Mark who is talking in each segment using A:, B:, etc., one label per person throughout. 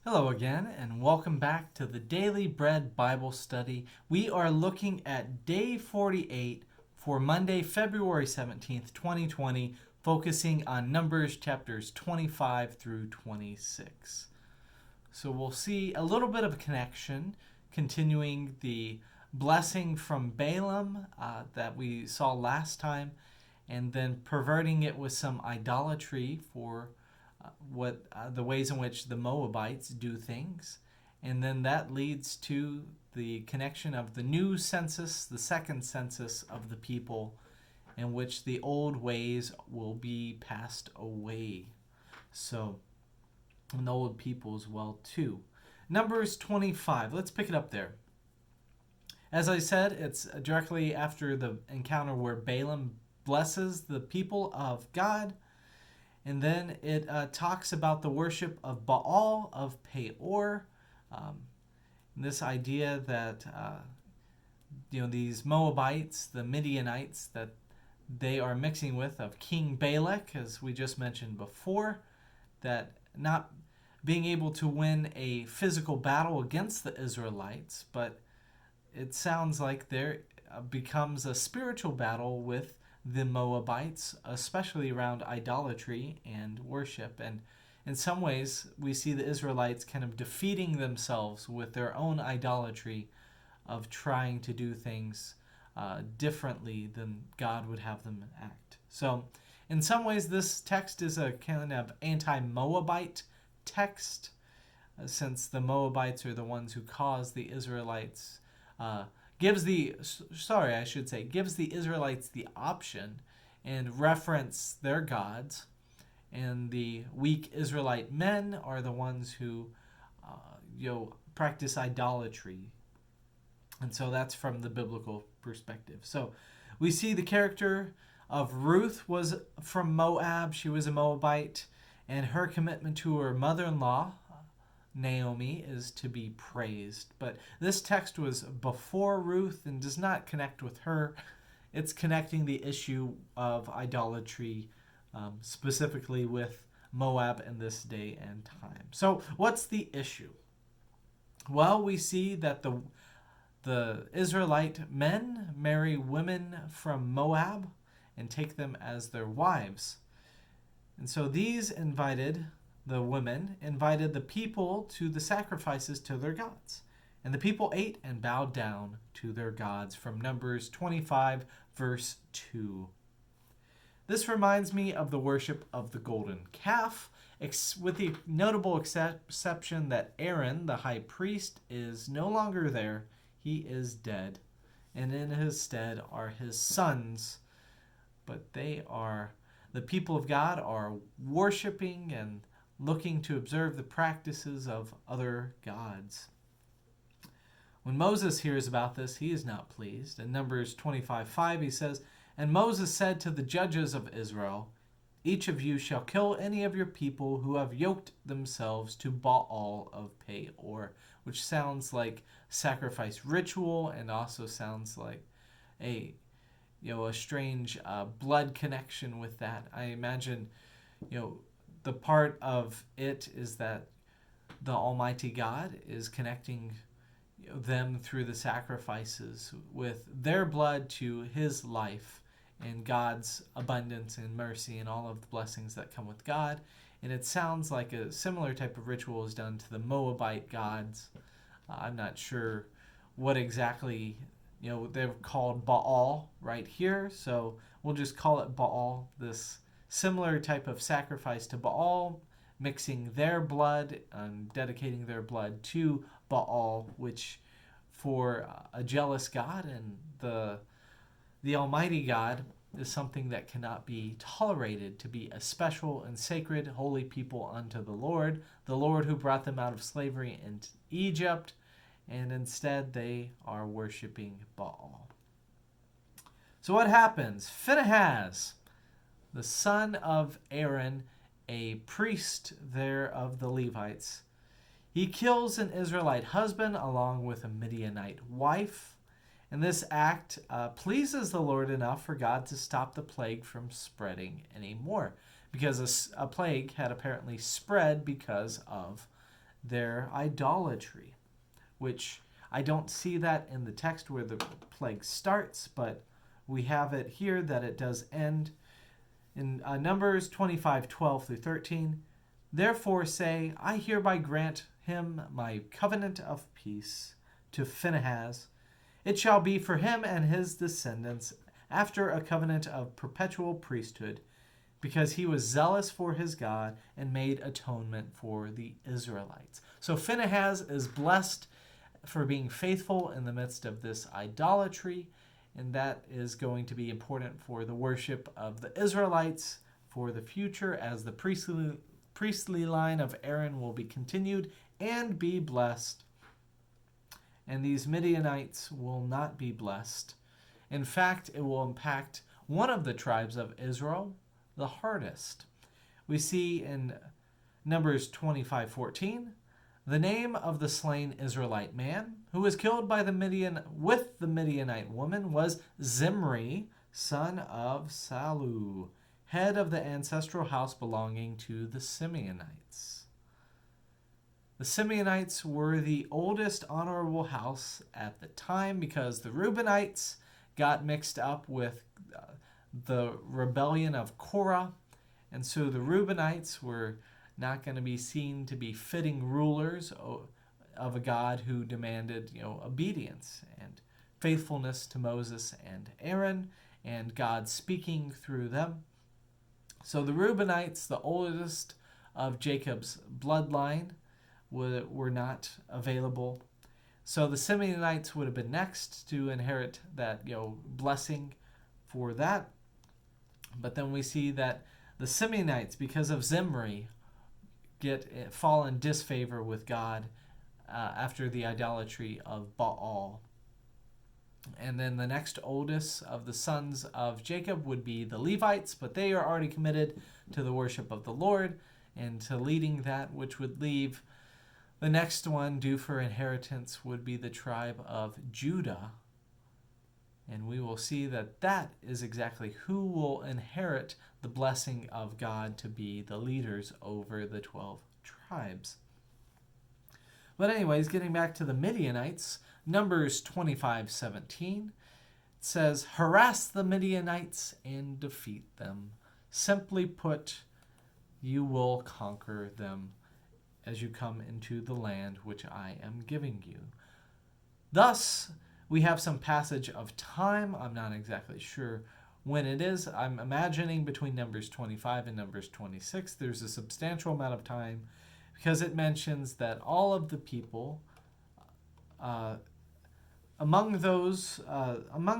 A: Hello again, and welcome back to the Daily Bread Bible Study. We are looking at day 48 for Monday, February 17th, 2020, focusing on Numbers chapters 25 through 26. So we'll see a little bit of a connection, continuing the blessing from Balaam that we saw last time, and then perverting it with some idolatry for the ways in which the Moabites do things. And then that leads to the connection of the new census, the second census of the people, in which the old ways will be passed away. So, and the old people as well too. Numbers 25, let's pick it up there. As I said, it's directly after the encounter where Balaam blesses the people of God. And then it talks about the worship of Baal of Peor. This idea that these Moabites, the Midianites, that they are mixing with of King Balak, as we just mentioned before, that not being able to win a physical battle against the Israelites, but it sounds like there becomes a spiritual battle with the Moabites, especially around idolatry and worship. And in some ways, we see the Israelites kind of defeating themselves with their own idolatry of trying to do things differently than God would have them act. So, in some ways, this text is a kind of anti-Moabite text, since the Moabites are the ones who caused the Israelites gives the Israelites the option and reference their gods, and the weak Israelite men are the ones who practice idolatry. And so that's from the biblical perspective. So we see the character of Ruth was from Moab. She was a Moabite, and her commitment to her mother-in-law Naomi is to be praised. But this text was before Ruth and does not connect with her. It's connecting the issue of idolatry, specifically with Moab in this day and time. So what's the issue? Well, we see that the Israelite men marry women from Moab and take them as their wives. And so the women invited the people to the sacrifices to their gods. And the people ate and bowed down to their gods, from Numbers 25, verse 2. This reminds me of the worship of the golden calf, with the notable exception that Aaron, the high priest, is no longer there. He is dead. And in his stead are his sons. But the people of God are worshiping and looking to observe the practices of other gods. When Moses hears about this, he is not pleased. In Numbers 25:5, he says, "And Moses said to the judges of Israel, each of you shall kill any of your people who have yoked themselves to Baal of Peor," which sounds like sacrifice ritual, and also sounds like a strange blood connection with that. I imagine, the part of it is that the Almighty God is connecting them through the sacrifices with their blood to his life and God's abundance and mercy and all of the blessings that come with God. And it sounds like a similar type of ritual is done to the Moabite gods. I'm not sure what exactly, they're called Baal right here, so we'll just call it Baal, this similar type of sacrifice to Baal, mixing their blood and dedicating their blood to Baal, which for a jealous God and the Almighty God is something that cannot be tolerated, to be a special and sacred holy people unto the Lord who brought them out of slavery in Egypt, and instead they are worshiping Baal. So what happens? Phinehas, the son of Aaron, a priest there of the Levites, he kills an Israelite husband along with a Midianite wife. And this act pleases the Lord enough for God to stop the plague from spreading anymore, because a plague had apparently spread because of their idolatry, which I don't see that in the text where the plague starts, but we have it here that it does end in Numbers 25:12 through 13. Therefore say, I hereby grant him my covenant of peace to Phinehas. It shall be for him and his descendants after a covenant of perpetual priesthood, because he was zealous for his God and made atonement for the Israelites. So Phinehas is blessed for being faithful in the midst of this idolatry, and that is going to be important for the worship of the Israelites for the future, as the priestly line of Aaron will be continued and be blessed. And these Midianites will not be blessed. In fact, it will impact one of the tribes of Israel the hardest. We see in Numbers 25:14, the name of the slain Israelite man who was killed by the Midianite woman was Zimri, son of Salu, head of the ancestral house belonging to the Simeonites. The Simeonites were the oldest honorable house at the time because the Reubenites got mixed up with the rebellion of Korah, and so the Reubenites were not going to be seen to be fitting rulers of a God who demanded, obedience and faithfulness to Moses and Aaron, and God speaking through them. So the Reubenites, the oldest of Jacob's bloodline, were not available. So the Simeonites would have been next to inherit that, blessing for that. But then we see that the Simeonites, because of Zimri, fall in disfavor with God after the idolatry of Baal. And then the next oldest of the sons of Jacob would be the Levites, but they are already committed to the worship of the Lord and to leading that, which would leave the next one due for inheritance would be the tribe of Judah. And we will see that that is exactly who will inherit the blessing of God to be the leaders over the 12 tribes. But anyways, getting back to the Midianites, Numbers 25:17, it says, harass the Midianites and defeat them. Simply put, you will conquer them as you come into the land which I am giving you. Thus, we have some passage of time. I'm not exactly sure when it is. I'm imagining between Numbers 25 and Numbers 26. There's a substantial amount of time because it mentions that all of the people, among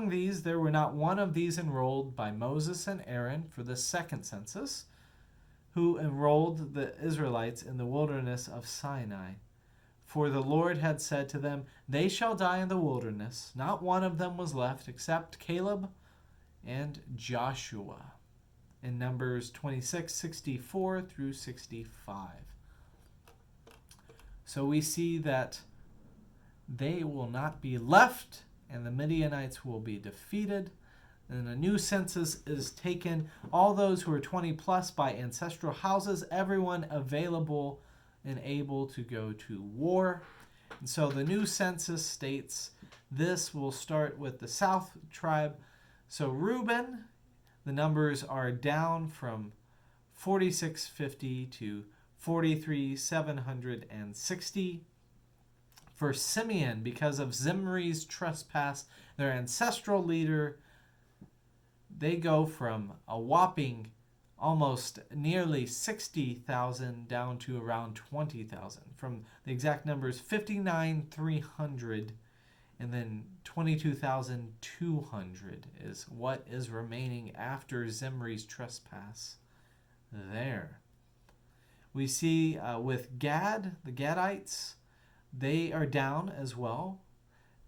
A: these, there were not one of these enrolled by Moses and Aaron for the second census, who enrolled the Israelites in the wilderness of Sinai. For the Lord had said to them, they shall die in the wilderness. Not one of them was left except Caleb and Joshua. In Numbers 26:64 through 65. So we see that they will not be left and the Midianites will be defeated. And a new census is taken. All those who are 20 plus by ancestral houses, everyone available and able to go to war. And so the new census states this will start with the south tribe. So Reuben, the numbers are down from 4,650 to 43,760. For Simeon, because of Zimri's trespass, their ancestral leader, they go from a whopping almost nearly 60,000 down to around 20,000. From the exact numbers, 59,300 and then 22,200 is what is remaining after Zimri's trespass there. We see with Gad, the Gadites, they are down as well.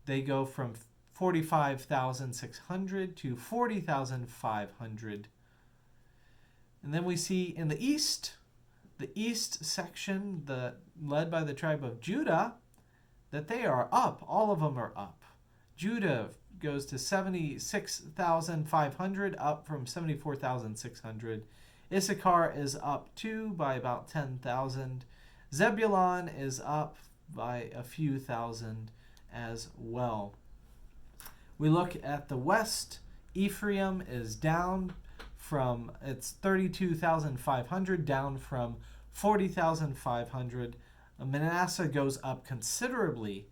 A: They go from 45,600 to 40,500. And then we see in the east section, led by the tribe of Judah, that they are up. All of them are up. Judah goes to 76,500, up from 74,600. Issachar is up too by about 10,000. Zebulon is up by a few thousand as well. We look at the west. Ephraim is down from, it's 32,500 down from 40,500. Manasseh goes up considerably,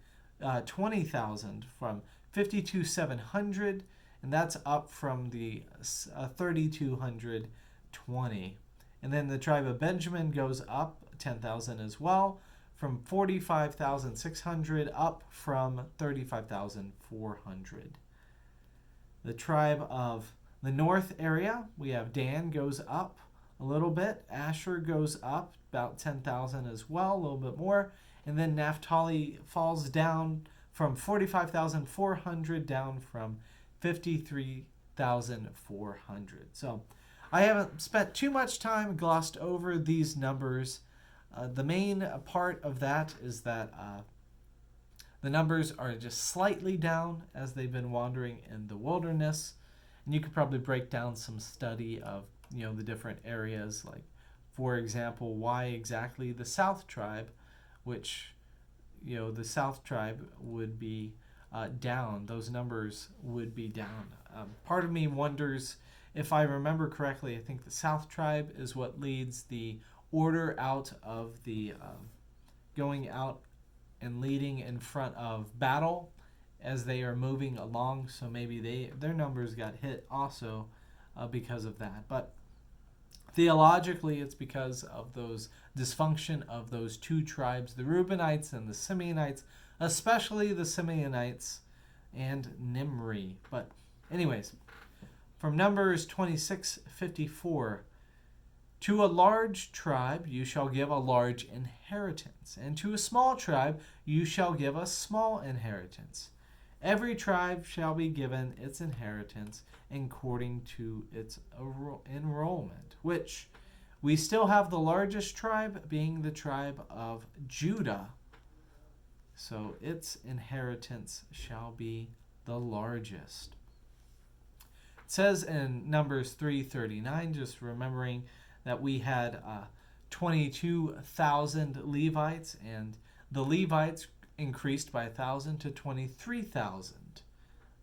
A: 20,000 from 52,700, and that's up from the 3,220. And then the tribe of Benjamin goes up 10,000 as well, from 45,600 up from 35,400. The tribe of the north area, we have Dan goes up a little bit. Asher goes up about 10,000 as well, a little bit more. And then Naphtali falls down from 45,400 down from 53,400. So I haven't spent too much time glossed over these numbers. The main part of that is that the numbers are just slightly down as they've been wandering in the wilderness. And you could probably break down some study of, the different areas, like, for example, why exactly the South tribe, which, the South tribe would be down. Those numbers would be down. Part of me wonders, if I remember correctly, I think the South tribe is what leads the order out of the going out and leading in front of battle as they are moving along. So maybe their numbers got hit also because of that. But theologically, it's because of those dysfunction of those two tribes, the Reubenites and the Simeonites, especially the Simeonites and Nimri. But anyways, from Numbers 26:54, to a large tribe you shall give a large inheritance, and to a small tribe you shall give a small inheritance. Every tribe shall be given its inheritance according to its enrollment, which we still have the largest tribe being the tribe of Judah. So its inheritance shall be the largest. It says in Numbers 3:39, just remembering that we had 22,000 Levites, and the Levites increased by 1,000 to 23,000.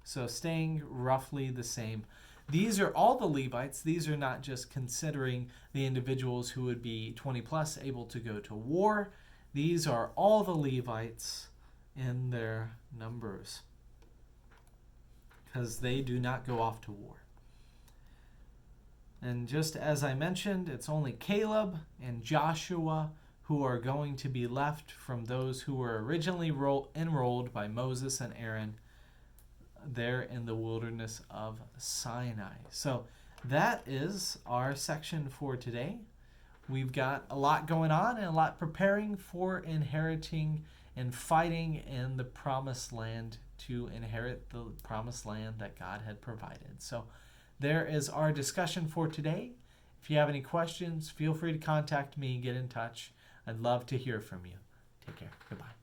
A: So staying roughly the same. These are all the Levites. These are not just considering the individuals who would be 20 plus able to go to war. These are all the Levites in their numbers, because they do not go off to war. And just as I mentioned, it's only Caleb and Joshua who are going to be left from those who were originally enrolled by Moses and Aaron there in the wilderness of Sinai. So that is our section for today. We've got a lot going on and a lot preparing for inheriting and fighting in the promised land to inherit the promised land that God had provided. So there is our discussion for today. If you have any questions, feel free to contact me, get in touch. I'd love to hear from you. Take care. Goodbye.